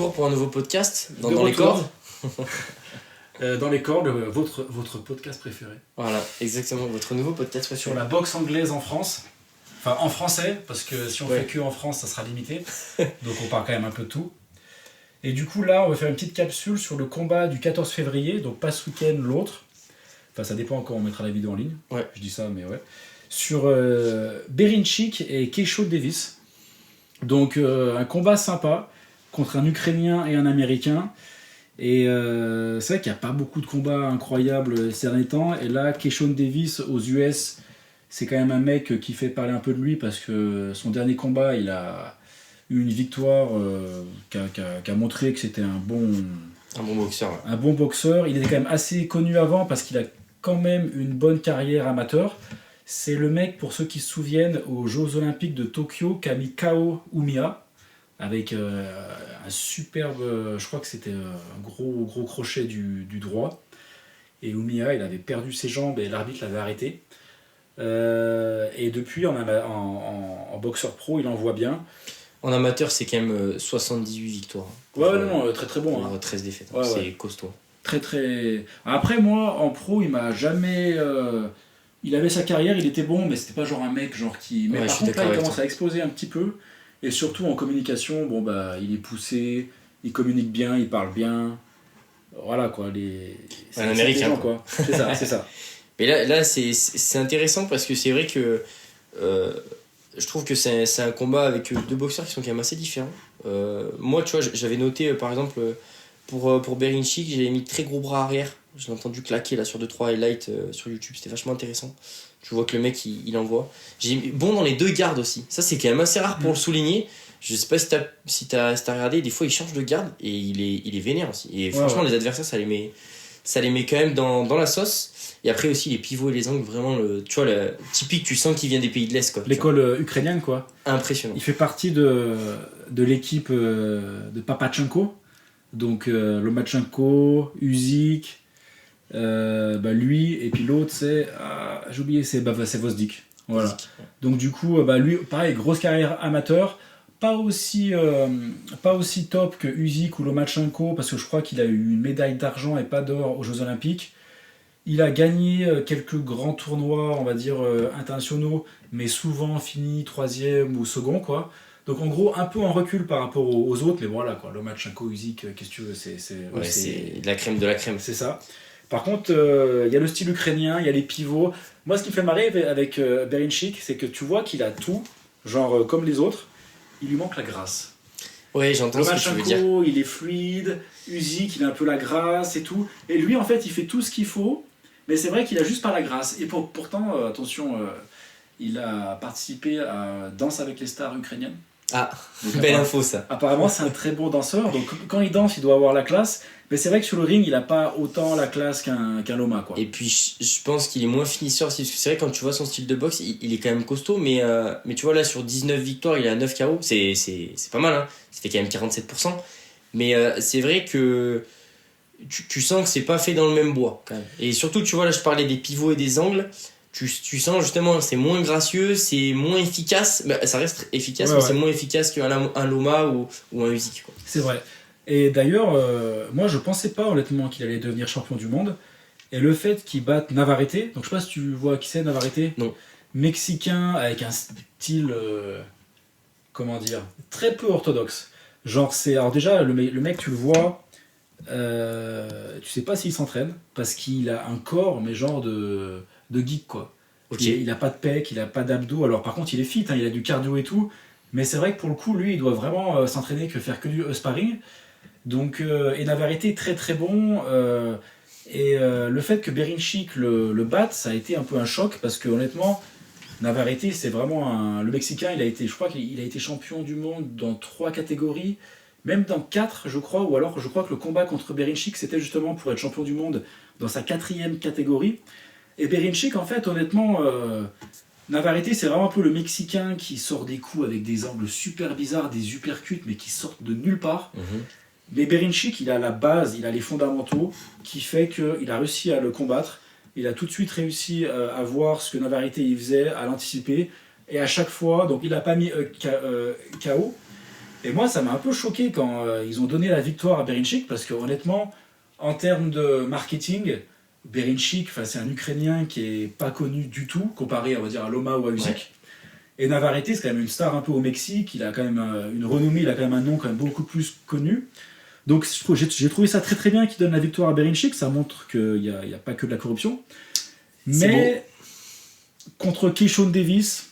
retour pour un nouveau podcast Dans les cordes. Dans les cordes, votre podcast préféré. Voilà, exactement, votre nouveau podcast préféré. Sur la boxe anglaise en France. Enfin, en français, parce que si on fait que en France, ça sera limité. Donc on parle quand même un peu de tout. Et du coup, là, on va faire une petite capsule sur le combat du 14 février. Donc pas ce week-end, l'autre. Enfin, ça dépend quand on mettra la vidéo en ligne. Ouais. Je dis ça, mais ouais. Sur Berinchik et Keisho Davis. Donc un combat sympa contre un Ukrainien et un Américain. Et c'est vrai qu'il n'y a pas beaucoup de combats incroyables ces derniers temps. Et là, Keisho Davis aux US, c'est quand même un mec qui fait parler un peu de lui parce que son dernier combat, il a eu une victoire qui a montré que c'était un bon boxeur. Ouais. Un bon boxeur. Il était quand même assez connu avant parce qu'il a quand même une bonne carrière amateur. C'est le mec, pour ceux qui se souviennent, aux Jeux Olympiques de Tokyo, qui a mis KO Umiya avec un superbe, je crois que c'était un gros crochet du droit. Et Umiya, il avait perdu ses jambes et l'arbitre l'avait arrêté. Et depuis, en boxeur pro, il en voit bien. En amateur, c'est quand même 78 victoires. Ouais, très très bon. 13 défaites, ouais, c'est costaud. Très très... Après, moi, en pro, il m'a jamais... Il avait sa carrière, il était bon, mais c'était pas genre un mec qui... Mais par contre, là, il commence à exploser un petit peu. Et surtout en communication, il est poussé, il communique bien, il parle bien. Voilà, quoi. C'est un américain, quoi. C'est ça. Mais là c'est intéressant parce que c'est vrai que je trouve que c'est un combat avec deux boxeurs qui sont quand même assez différents. Moi, tu vois, j'avais noté, par exemple, pour Berinchik, j'avais mis très gros bras arrière. Je l'ai entendu claquer là sur 2-3 highlights sur YouTube, c'était vachement intéressant. Tu vois que le mec il envoie. J'ai mis bon dans les deux gardes aussi. Ça, c'est quand même assez rare pour le souligner. Je sais pas si t'as regardé, des fois il change de garde et il est vénère aussi. Et franchement, les adversaires, ça les met quand même dans la sauce. Et après aussi les pivots et les angles, vraiment, tu vois, typique, tu sens qu'il vient des pays de l'Est, quoi. L'école ukrainienne, quoi. Impressionnant. Il fait partie de l'équipe de Papachenko. Donc Lomachenko, Usyk, lui, et puis l'autre c'est... j'ai oublié, c'est Vosdik. Voilà. Donc du coup, lui, pareil, grosse carrière amateur. Pas aussi top que Usyk ou Lomachenko, parce que je crois qu'il a eu une médaille d'argent et pas d'or aux Jeux Olympiques. Il a gagné quelques grands tournois, on va dire, internationaux, mais souvent fini 3e ou second, quoi. Donc en gros, un peu en recul par rapport aux autres, mais voilà, quoi. Lomachenko, Usyk, qu'est-ce que tu veux, c'est de la crème de la crème. C'est ça. Par contre, il y a le style ukrainien, il y a les pivots. Moi, ce qui me fait marrer avec Berinchik, c'est que tu vois qu'il a tout, genre comme les autres, il lui manque la grâce. Ouais, j'entends ce que tu veux dire. Lomachenko, il est fluide, Usyk, il a un peu la grâce et tout. Et lui, en fait, il fait tout ce qu'il faut, mais c'est vrai qu'il a juste pas la grâce. Et pourtant, attention, il a participé à Danse avec les stars ukrainiennes. Ah, belle info ça. Apparemment, c'est un très bon danseur, donc quand il danse, il doit avoir la classe. Mais c'est vrai que sur le ring, il n'a pas autant la classe qu'un Loma, quoi. Et puis, je pense qu'il est moins finisseur aussi, parce que c'est vrai, quand tu vois son style de boxe, il est quand même costaud, mais tu vois, là, sur 19 victoires, il a 9 KO, c'est pas mal, hein. Ça fait quand même 47%. Mais c'est vrai que tu sens que c'est pas fait dans le même bois, quand même. Et surtout, tu vois, là, je parlais des pivots et des angles. Tu sens justement, c'est moins gracieux, c'est moins efficace. Bah, ça reste efficace, mais c'est moins efficace qu'un Loma ou un Usyk, quoi. C'est vrai. Et d'ailleurs, moi je pensais pas honnêtement qu'il allait devenir champion du monde. Et le fait qu'il batte Navarrete, donc je sais pas si tu vois qui c'est Navarrete. Non. Mexicain avec un style, comment dire, très peu orthodoxe. Genre alors déjà le mec tu le vois, tu sais pas s'il s'entraîne parce qu'il a un corps mais genre de geek, quoi. Okay. Il a pas de pec, il a pas d'abdos. Alors par contre il est fit, hein, il a du cardio et tout. Mais c'est vrai que pour le coup lui il doit vraiment s'entraîner faire que du sparring. Donc, et Navarrete est très très bon. Le fait que Berinchik le batte, ça a été un peu un choc parce que honnêtement, Navarrete c'est vraiment le Mexicain. Je crois qu'il a été champion du monde dans 3 catégories, même dans 4 je crois. Ou alors je crois que le combat contre Berinchik c'était justement pour être champion du monde dans sa 4e catégorie. Et Berinchik en fait honnêtement, Navarrete c'est vraiment un peu le Mexicain qui sort des coups avec des angles super bizarres, des uppercuts mais qui sortent de nulle part. Mais Berinchik, il a la base, il a les fondamentaux qui fait qu'il a réussi à le combattre. Il a tout de suite réussi à voir ce que Navarrete il faisait, à l'anticiper. Et à chaque fois, donc il n'a pas mis KO. Et moi, ça m'a un peu choqué quand ils ont donné la victoire à Berinchik, parce que honnêtement, en termes de marketing, Berinchik, c'est un Ukrainien qui est pas connu du tout, comparé, on va dire, à Loma ou à Usyk. Ouais. Et Navarrete, c'est quand même une star un peu au Mexique, il a quand même une renommée, il a quand même un nom quand même beaucoup plus connu. Donc j'ai trouvé ça très très bien qu'il donne la victoire à Berinchik, ça montre qu'il n'y a pas que de la corruption. Mais contre Keishon Davis,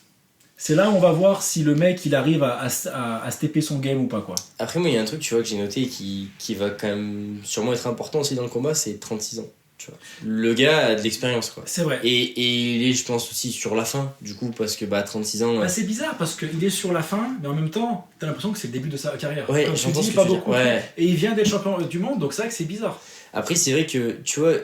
c'est là où on va voir si le mec il arrive à stepper son game ou pas, quoi. Après, moi, il y a un truc, tu vois, que j'ai noté qui va quand même sûrement être important aussi dans le combat, c'est 36 ans. Tu vois. Le gars a de l'expérience, quoi. C'est vrai. Et il est, je pense, aussi sur la fin, du coup, parce que 36 ans. C'est bizarre parce qu'il est sur la fin, mais en même temps, t'as l'impression que c'est le début de sa carrière. Ouais, comme tu j'entends dis, ce que pas tu veux beaucoup. dire. Ouais. Et il vient d'être champion du monde, donc c'est vrai que c'est bizarre. Après, c'est vrai que, tu vois,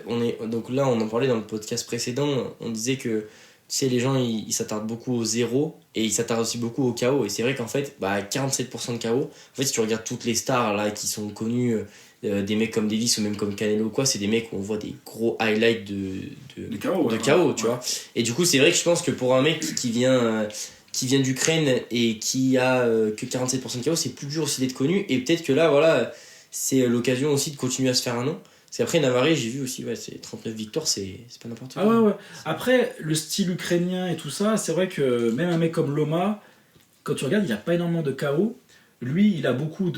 donc là, on en parlait dans le podcast précédent, on disait que, tu sais, les gens, ils s'attardent beaucoup au zéro, et ils s'attardent aussi beaucoup au KO. Et c'est vrai qu'en fait, 47% de KO, en fait, si tu regardes toutes les stars, là, qui sont connues, des mecs comme Davis ou même comme Canelo, quoi, c'est des mecs où on voit des gros highlights de KO, tu vois. Et du coup, c'est vrai que je pense que pour un mec qui vient d'Ukraine et qui a que 47% de KO, c'est plus dur aussi d'être connu. Et peut-être que là, voilà, c'est l'occasion aussi de continuer à se faire un nom. C'est après Navarre, j'ai vu aussi, c'est 39 victoires, c'est pas n'importe quoi. Ah ouais. Après, le style ukrainien et tout ça, c'est vrai que même un mec comme Loma, quand tu regardes, il n'y a pas énormément de KO. Lui, il a beaucoup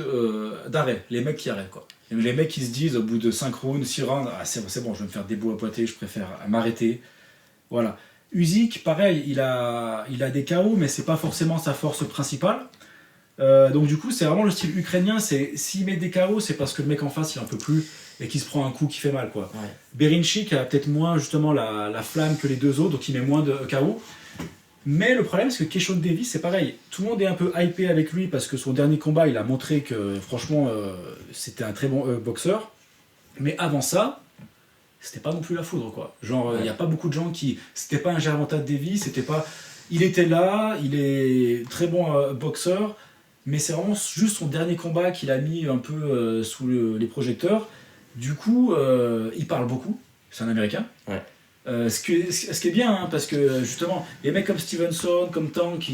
d'arrêts, les mecs qui arrêtent, quoi. Les mecs qui se disent au bout de 5 rounds, 6 rounds, c'est bon, je vais me faire des bouts à poiter, je préfère m'arrêter. Voilà. Usyk, pareil, il a des KO, mais c'est pas forcément sa force principale. Donc du coup, c'est vraiment le style ukrainien. S'il met des KO, c'est parce que le mec en face, il en peut plus et qu'il se prend un coup qui fait mal, quoi. Ouais. Berinchik a peut-être moins justement la flamme que les deux autres, donc il met moins de KO. Mais le problème, c'est que Keishon Davis, c'est pareil. Tout le monde est un peu hypé avec lui parce que son dernier combat, il a montré que franchement, c'était un très bon boxeur. Mais avant ça, c'était pas non plus la foudre, quoi. Genre, il n'y a pas beaucoup de gens qui. C'était pas un Gervonta Davis, c'était pas. Il était là, il est très bon boxeur, mais c'est vraiment juste son dernier combat qu'il a mis un peu sous les projecteurs. Du coup, il parle beaucoup, c'est un Américain. Ouais. Ce qui est bien, hein, parce que justement, les mecs comme Stevenson, comme Tank,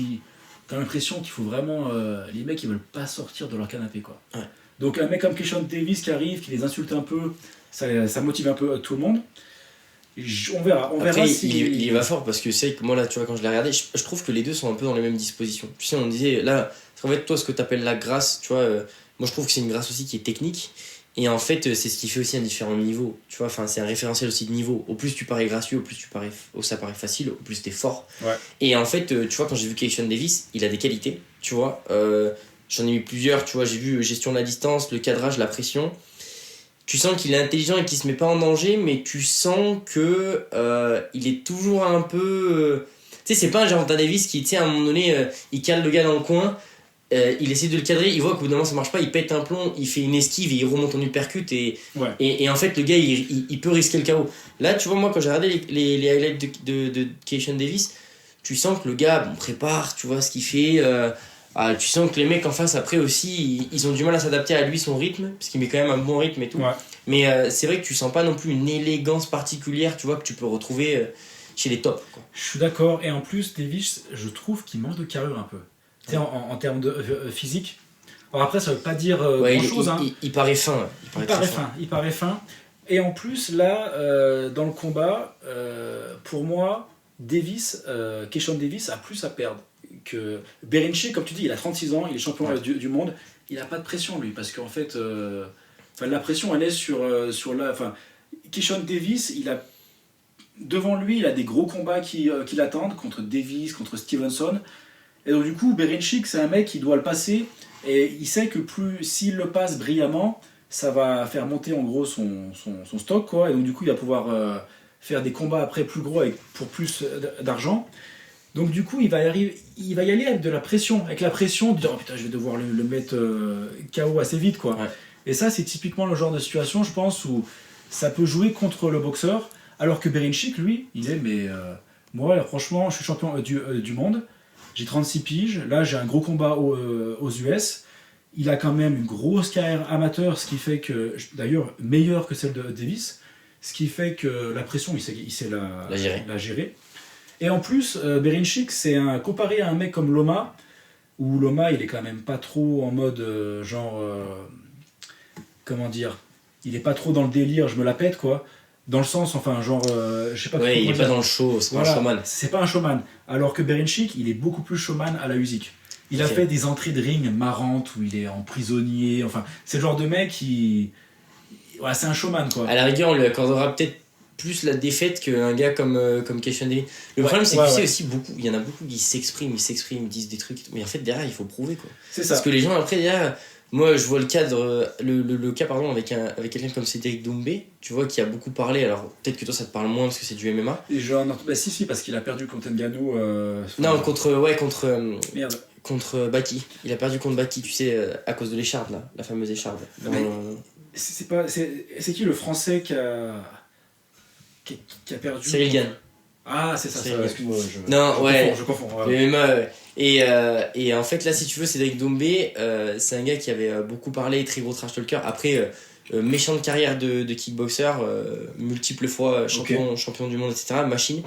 t'as l'impression qu'il faut vraiment. Les mecs, ils veulent pas sortir de leur canapé, quoi. Ouais. Donc, un mec comme Keishon Davis qui arrive, qui les insulte un peu, ça motive un peu tout le monde. On verra. Après, Si... il va fort parce que c'est que moi, là, tu vois, quand je l'ai regardé, je trouve que les deux sont un peu dans les mêmes dispositions. Tu sais, on disait, là, en fait, toi, ce que tu appelles la grâce, tu vois, moi, je trouve que c'est une grâce aussi qui est technique. Et en fait, c'est ce qui fait aussi un différent niveau. Tu vois, c'est un référentiel aussi de niveau. Au plus tu parais gracieux, au plus ça paraît facile, au plus t'es fort. Ouais. Et en fait, tu vois, quand j'ai vu Keishon Davis, il a des qualités, tu vois. J'en ai eu plusieurs, tu vois, j'ai vu gestion de la distance, le cadrage, la pression. Tu sens qu'il est intelligent et qu'il se met pas en danger, mais tu sens que il est toujours un peu. Tu sais, c'est pas un Gervonta Davis qui, tu sais, à un moment donné, il cale le gars dans le coin. Il essaie de le cadrer, il voit qu'au bout d'un moment ça marche pas, il pète un plomb, il fait une esquive et il remonte en uppercut et en fait le gars il peut risquer le KO. Là tu vois, moi quand j'ai regardé les highlights de Keishon Davis, tu sens que le gars prépare, tu vois ce qu'il fait, tu sens que les mecs en face après aussi ils ont du mal à s'adapter à lui, son rythme, parce qu'il met quand même un bon rythme et tout. Ouais. Mais c'est vrai que tu sens pas non plus une élégance particulière, tu vois, que tu peux retrouver chez les tops, quoi. Je suis d'accord, et en plus Davis, je trouve qu'il manque de carrure un peu. Tu sais, en termes de physique. Alors après, ça veut pas dire grand chose. Il paraît fin. Il paraît fin. Et en plus, là, dans le combat, pour moi, Keishon Davis a plus à perdre que Berinchik. Comme tu dis, il a 36 ans, il est champion du monde. Il n'a pas de pression, lui, parce qu'en fait, la pression, elle est sur la. Keishon Davis, devant lui, il a des gros combats qui l'attendent contre Davis, contre Stevenson. Et donc du coup, Berinchik, c'est un mec qui doit le passer, et il sait que s'il le passe brillamment, ça va faire monter en gros son stock, quoi. Et donc du coup, il va pouvoir faire des combats après plus gros pour plus d'argent. Donc du coup, il va y aller avec de la pression, de dire oh putain, je vais devoir le mettre KO assez vite, quoi. Ouais. Et ça, c'est typiquement le genre de situation, je pense, où ça peut jouer contre le boxeur, alors que Berinchik, lui, il dit mais moi, là, franchement, je suis champion du monde. J'ai 36 piges, là j'ai un gros combat aux US. Il a quand même une grosse carrière amateur, ce qui fait que, d'ailleurs, meilleure que celle de Davis, ce qui fait que la pression, il sait la gérer. Et en plus, Berinchik, comparé à un mec comme Loma, où Loma, il est quand même pas trop en mode comment dire, il est pas trop dans le délire, je me la pète quoi. Dans le sens, enfin, genre, je sais pas Ouais, il est comment pas dire. dans le show, c'est Voilà, pas un showman. c'est pas un showman. Alors que Berenchik, il est beaucoup plus showman à la Usyk. Il a Ok. fait des entrées de ring marrantes où il est en prisonnier. Enfin, c'est le genre de mec qui. Ouais, c'est un showman quoi. À la rigueur, on lui accordera peut-être plus la défaite qu'un gars comme Keishan Davis. Le Ouais, problème, c'est que ouais, tu sais ouais. aussi, il y en a beaucoup qui s'expriment, ils disent des trucs. Mais en fait, derrière, il faut prouver quoi. C'est ça. Parce que les gens, après, derrière, moi, je vois le cadre, le cas, pardon, avec quelqu'un comme Cédric Doumbé, tu vois, qui a beaucoup parlé. Alors, peut-être que toi, ça te parle moins parce que c'est du MMA. Et genre, bah si, parce qu'il a perdu contre Ngannou. Non, Merde. contre Baki. Il a perdu contre Baki, tu sais, à cause de l'écharde, là, la fameuse écharde. Mais- C'est qui le français qui a perdu Cyril Gann. Ah, c'est ça, Cyril Gann. excuse-moi. Non, ouais. Je confonds. Ouais. Le MMA, ouais. Et en fait, là, si tu veux, Cédric Doumbé, c'est un gars qui avait beaucoup parlé, très gros trash talker. Après, méchante carrière de kickboxer, multiples fois champion du monde, etc. Machine.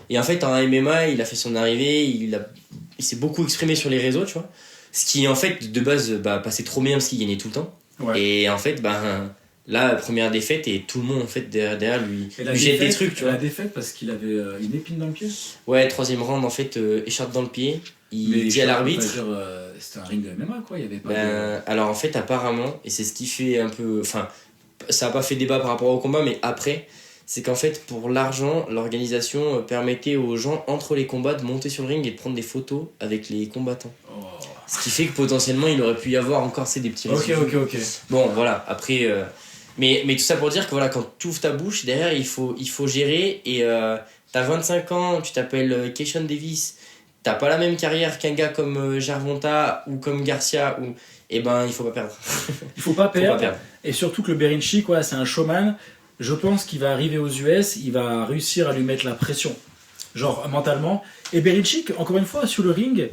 Et en fait, en MMA, il a fait son arrivée, il s'est beaucoup exprimé sur les réseaux, tu vois. Ce qui, en fait, de base, passait trop bien parce qu'il gagnait tout le temps. Ouais. Et en fait, là, première défaite, et tout le monde, en fait, derrière lui jette des trucs, tu vois. La défaite parce qu'il avait une épine dans le pied. Ouais, troisième round, en fait, écharpe dans le pied. Il Mais dit à l'arbitre. C'était un ring de MMA, quoi. Il y avait pas Alors en fait, apparemment, et c'est ce qui fait un peu. Enfin, ça n'a pas fait débat par rapport au combat, mais après, c'est qu'en fait, pour l'argent, l'organisation permettait aux gens, entre les combats, de monter sur le ring et de prendre des photos avec les combattants. Oh. Ce qui fait que potentiellement, il aurait pu y avoir encore des petits Ok. résidus. Bon, voilà, après. Mais tout ça pour dire que voilà, quand tu ouvres ta bouche, derrière, il faut gérer. Et t'as 25 ans, tu t'appelles Keishan Davis. T'as pas la même carrière qu'un gars comme Gervonta ou comme Garcia, et ben il faut pas perdre. Il faut pas Faut perdre. pas perdre. Et surtout que le Berenchik, ouais, c'est un showman. Je pense qu'il va arriver aux US, il va réussir à lui mettre la pression. Genre mentalement. Et Berenchik, encore une fois, sur le ring,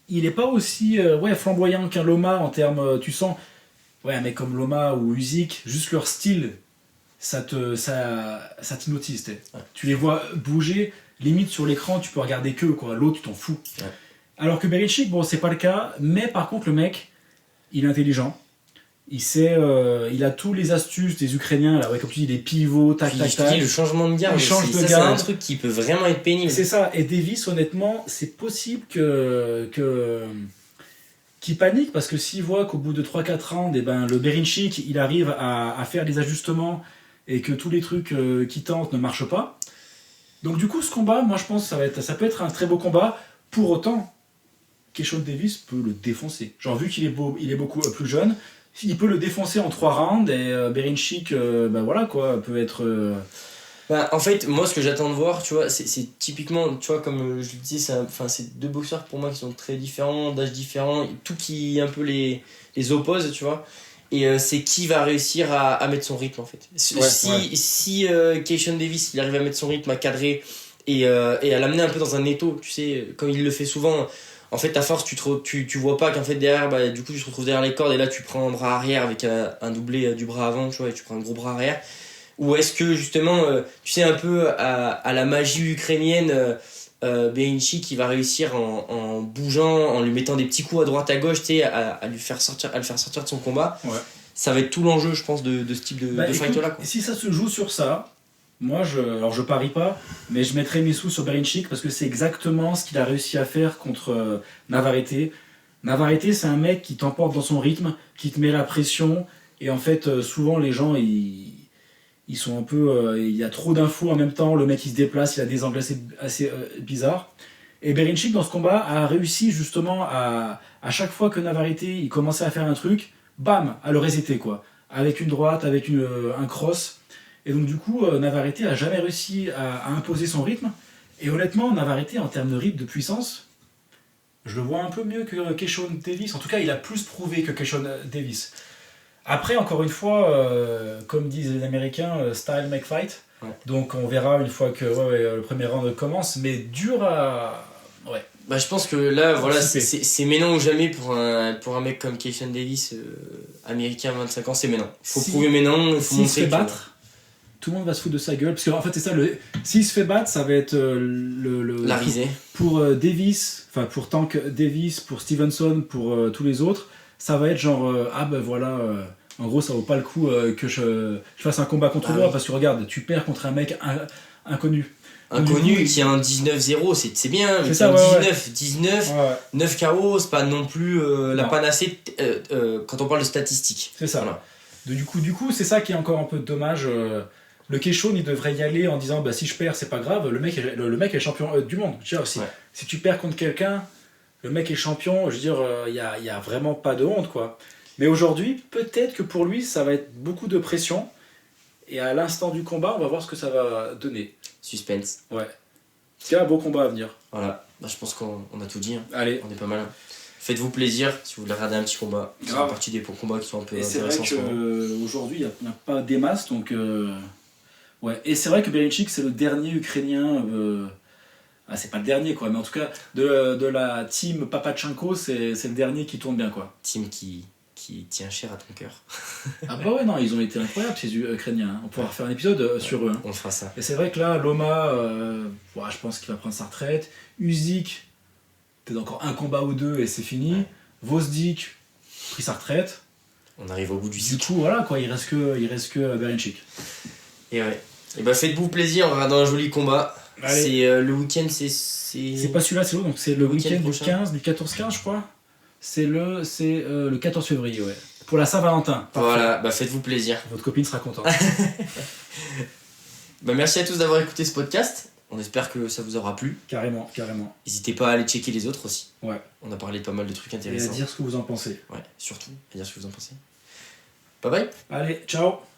il est pas aussi flamboyant qu'un Loma en termes. Tu sens, un mec comme Loma ou Usyk, juste leur style, ça t'hypnotise. Ouais. Tu les vois bouger. Limite sur l'écran, tu peux regarder que quoi. L'autre, tu t'en fous. Ouais. Alors que Berenchik, bon, c'est pas le cas, mais par contre, le mec, il est intelligent. Il sait, il a tous les astuces des Ukrainiens, là, comme tu dis, les pivots, tac, Puis, tac, je te dis, tac. le changement de garde, Il change de c'est un garde. truc qui peut vraiment être pénible. C'est ça. Et Davis, honnêtement, c'est possible qu'il panique parce que s'il voit qu'au bout de 3-4 rounds, le Berenchik, il arrive à faire des ajustements et que tous les trucs qu'il tente ne marchent pas. Donc du coup, ce combat, moi je pense que ça peut être un très beau combat. Pour autant, Keishan Davis peut le défoncer. Genre vu qu'il est il est beaucoup plus jeune, il peut le défoncer en 3 rounds et Berenchik, voilà quoi, peut être. En fait, moi ce que j'attends de voir, tu vois, c'est typiquement, tu vois, comme je le disais, c'est deux boxeurs pour moi qui sont très différents, d'âge différents, tout qui un peu les oppose, tu vois. Et c'est qui va réussir à mettre son rythme en fait. Si Keishan Davis il arrive à mettre son rythme, à cadrer et à l'amener un peu dans un étau, tu sais, comme il le fait souvent, en fait à force tu vois pas qu'en fait derrière, du coup tu te retrouves derrière les cordes et là tu prends un bras arrière avec un doublé du bras avant, tu vois, et tu prends un gros bras arrière. Ou est-ce que justement, tu sais, un peu à la magie ukrainienne, Berenchik qui va réussir en bougeant, en lui mettant des petits coups à droite à gauche, tu sais, à le faire sortir de son combat. Ouais. Ça va être tout l'enjeu, je pense, de ce type de fight-là. Si ça se joue sur ça, moi je parie pas, mais je mettrai mes sous sur Berenchik parce que c'est exactement ce qu'il a réussi à faire contre Navarrete. Navarrete, c'est un mec qui t'emporte dans son rythme, qui te met la pression, et en fait, souvent les gens ils sont un peu. Il y a trop d'infos en même temps, le mec il se déplace, il a des angles assez bizarres. Et Berenchik dans ce combat a réussi justement à chaque fois que Navarrete il commençait à faire un truc, bam, à le resetter quoi. Avec une droite, avec un cross. Et donc du coup, Navarrete a jamais réussi à imposer son rythme. Et honnêtement, Navarrete en termes de rythme, de puissance, je le vois un peu mieux que Keishan Davis. En tout cas, il a plus prouvé que Keishan Davis. Après, encore une fois, comme disent les Américains, style make fight. Ouais. Donc on verra une fois que le premier round commence, mais dur à... Ouais. Je pense que là, voilà, c'est maintenant ou jamais pour un mec comme Keishan Davis, américain, 25 ans, c'est maintenant. Faut prouver maintenant, il faut s'il se montrer fait battre, tout le monde va se foutre de sa gueule. Parce qu'en fait, c'est ça, s'il se fait battre, ça va être La risée. Pour Davis, enfin pour Tank Davis, pour Stevenson, pour tous les autres, ça va être genre, ah ben voilà, en gros, ça vaut pas le coup que je fasse un combat contre toi, parce que regarde, tu perds contre un mec inconnu. Inconnu qui a un 19-0, c'est bien, mais c'est ça, 19, 9 KO, c'est pas non plus la panacée quand on parle de statistiques. C'est ça. Voilà. Du coup, c'est ça qui est encore un peu dommage. Le Keishon, il devrait y aller en disant bah, si je perds, c'est pas grave, le mec est champion du monde. Je veux dire, si tu perds contre quelqu'un, le mec est champion, je veux dire, il y a vraiment pas de honte, quoi. Mais aujourd'hui, peut-être que pour lui, ça va être beaucoup de pression. Et à l'instant du combat, on va voir ce que ça va donner. Suspense. Ouais. C'est un beau combat à venir. Voilà, je pense qu'on a tout dit. Hein. Allez. On est pas mal. Faites-vous plaisir si vous voulez regarder un petit combat. C'est une partie des combats qui sont un peu intéressants. Et c'est vrai qu'aujourd'hui, il n'y a pas des masses. Donc, ouais. Et c'est vrai que Berinchyk, c'est le dernier Ukrainien. C'est pas le dernier, quoi. Mais en tout cas, de la team Papachenko, c'est le dernier qui tourne bien, quoi. Team qui tient cher à ton cœur. Ah bah ouais, non, ils ont été incroyables ces Ukrainiens. Hein. On pourra faire un épisode sur eux. Hein. On fera ça. Et c'est vrai que là, Loma, je pense qu'il va prendre sa retraite. Usyk, peut-être encore un combat ou deux et c'est fini. Ouais. Vosdik, pris sa retraite. On arrive au bout du cycle. Du coup, voilà, quoi, il reste que Berinchyk. Et ouais. Et bah faites-vous plaisir, on va regarder un joli combat. Allez. C'est le week-end, c'est pas celui-là, c'est l'autre, donc c'est le week-end du 15, du 14-15, je crois. C'est le 14 février, ouais. Pour la Saint-Valentin. Parfait. Voilà, bah faites-vous plaisir. Votre copine sera contente. Bah merci à tous d'avoir écouté ce podcast. On espère que ça vous aura plu. Carrément. N'hésitez pas à aller checker les autres aussi. Ouais. On a parlé de pas mal de trucs intéressants. Et à dire ce que vous en pensez. Ouais, surtout, à dire ce que vous en pensez. Bye bye. Allez, ciao.